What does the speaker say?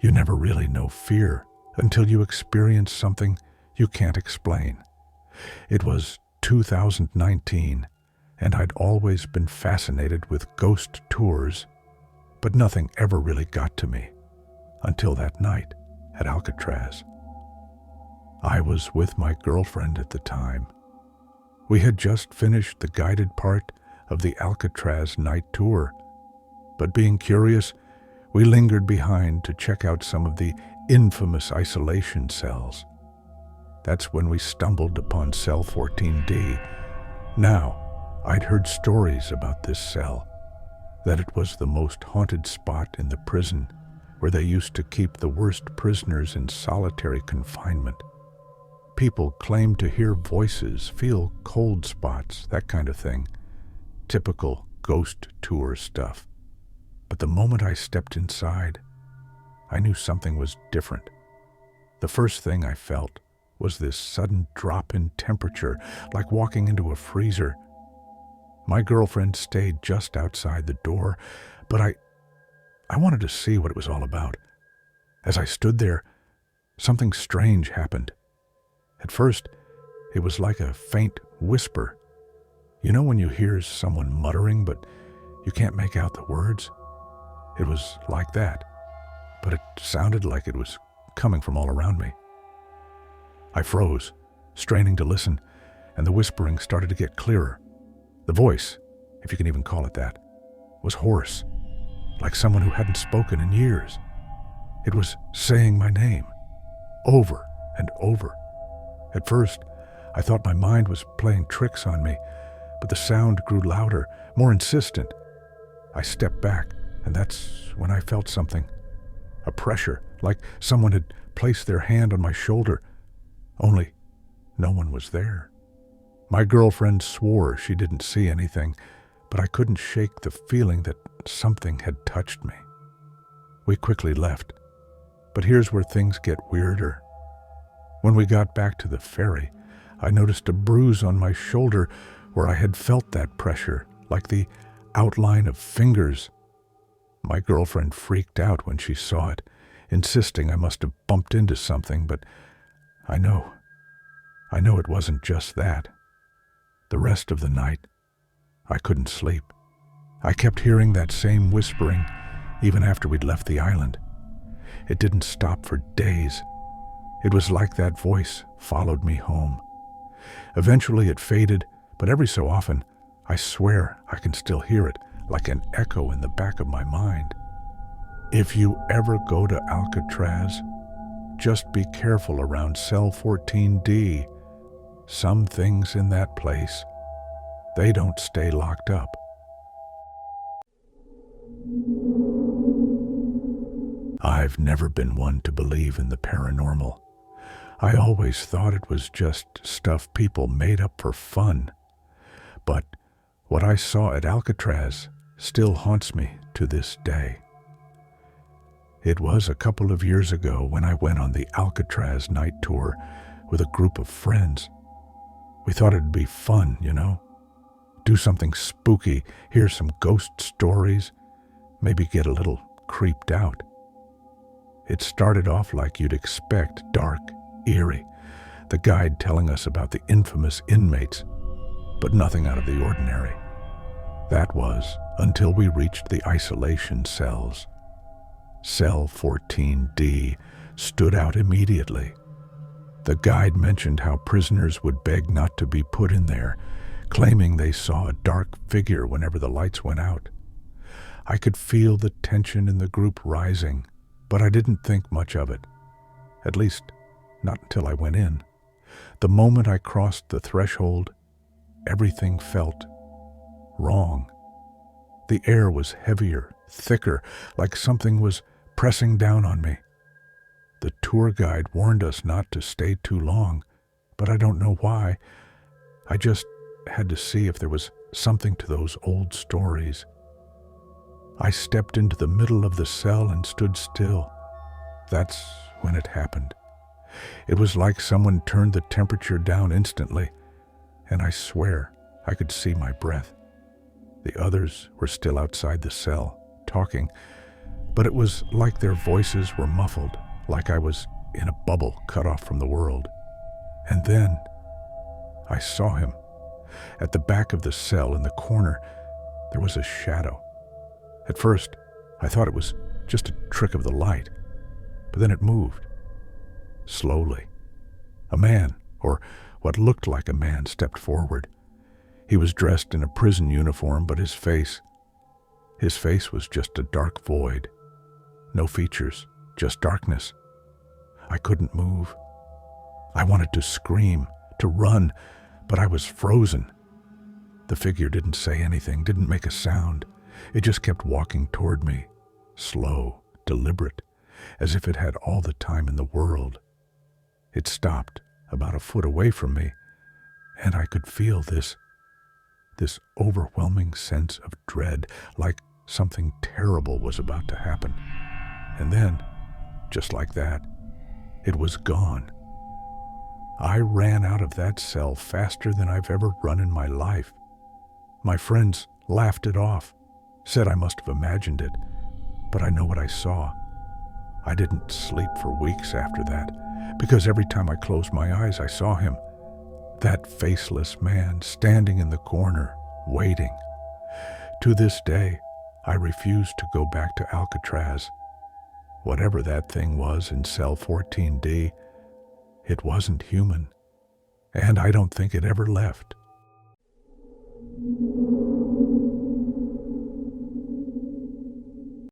You never really know fear until you experience something you can't explain. It was 2019, and I'd always been fascinated with ghost tours, but nothing ever really got to me until that night at Alcatraz. I was with my girlfriend at the time. We had just finished the guided part of the Alcatraz night tour, but being curious, we lingered behind to check out some of the infamous isolation cells. That's when we stumbled upon cell 14D. Now, I'd heard stories about this cell, that it was the most haunted spot in the prison, where they used to keep the worst prisoners in solitary confinement. People claimed to hear voices, feel cold spots, that kind of thing. Typical ghost tour stuff. But the moment I stepped inside, I knew something was different. The first thing I felt was this sudden drop in temperature, like walking into a freezer. My girlfriend stayed just outside the door, but I wanted to see what it was all about. As I stood there, something strange happened. At first, it was like a faint whisper. You know when you hear someone muttering, but you can't make out the words? It was like that, but it sounded like it was coming from all around me. I froze, straining to listen, and the whispering started to get clearer. The voice, if you can even call it that, was hoarse, like someone who hadn't spoken in years. It was saying my name, over and over. At first, I thought my mind was playing tricks on me, but the sound grew louder, more insistent. I stepped back, and that's when I felt something. A pressure, like someone had placed their hand on my shoulder. Only no one was there. My girlfriend swore she didn't see anything, but I couldn't shake the feeling that something had touched me. We quickly left, but here's where things get weirder. When we got back to the ferry, I noticed a bruise on my shoulder where I had felt that pressure, like the outline of fingers. My girlfriend freaked out when she saw it, insisting I must have bumped into something, but I know it wasn't just that. The rest of the night, I couldn't sleep. I kept hearing that same whispering even after we'd left the island. It didn't stop for days. It was like that voice followed me home. Eventually it faded, but every so often, I swear I can still hear it, like an echo in the back of my mind. If you ever go to Alcatraz, just be careful around cell 14D. Some things in that place, they don't stay locked up. I've never been one to believe in the paranormal. I always thought it was just stuff people made up for fun. But what I saw at Alcatraz still haunts me to this day. It was a couple of years ago when I went on the Alcatraz night tour with a group of friends. We thought it'd be fun, do something spooky, hear some ghost stories, maybe get a little creeped out. It started off like you'd expect, dark, eerie, the guide telling us about the infamous inmates, but nothing out of the ordinary. That was until we reached the isolation cells. Cell 14D stood out immediately. The guide mentioned how prisoners would beg not to be put in there, claiming they saw a dark figure whenever the lights went out. I could feel the tension in the group rising, but I didn't think much of it. At least, not until I went in. The moment I crossed the threshold, everything felt wrong. The air was heavier, thicker, like something was pressing down on me. The tour guide warned us not to stay too long, but I don't know why. I just had to see if there was something to those old stories. I stepped into the middle of the cell and stood still. That's when it happened. It was like someone turned the temperature down instantly, and I swear I could see my breath. The others were still outside the cell, talking, but it was like their voices were muffled, like I was in a bubble cut off from the world. And then I saw him. At the back of the cell in the corner, there was a shadow. At first, I thought it was just a trick of the light, but then it moved. Slowly. A man, or what looked like a man, stepped forward. He was dressed in a prison uniform, but his face was just a dark void. No features, just darkness. I couldn't move. I wanted to scream, to run, but I was frozen. The figure didn't say anything, didn't make a sound. It just kept walking toward me, slow, deliberate, as if it had all the time in the world. It stopped about a foot away from me, and I could feel this overwhelming sense of dread, like something terrible was about to happen. And then, just like that, it was gone. I ran out of that cell faster than I've ever run in my life. My friends laughed it off, said I must have imagined it, but I know what I saw. I didn't sleep for weeks after that, because every time I closed my eyes, I saw him. That faceless man standing in the corner, waiting. To this day, I refuse to go back to Alcatraz. Whatever that thing was in cell 14D, it wasn't human, and I don't think it ever left.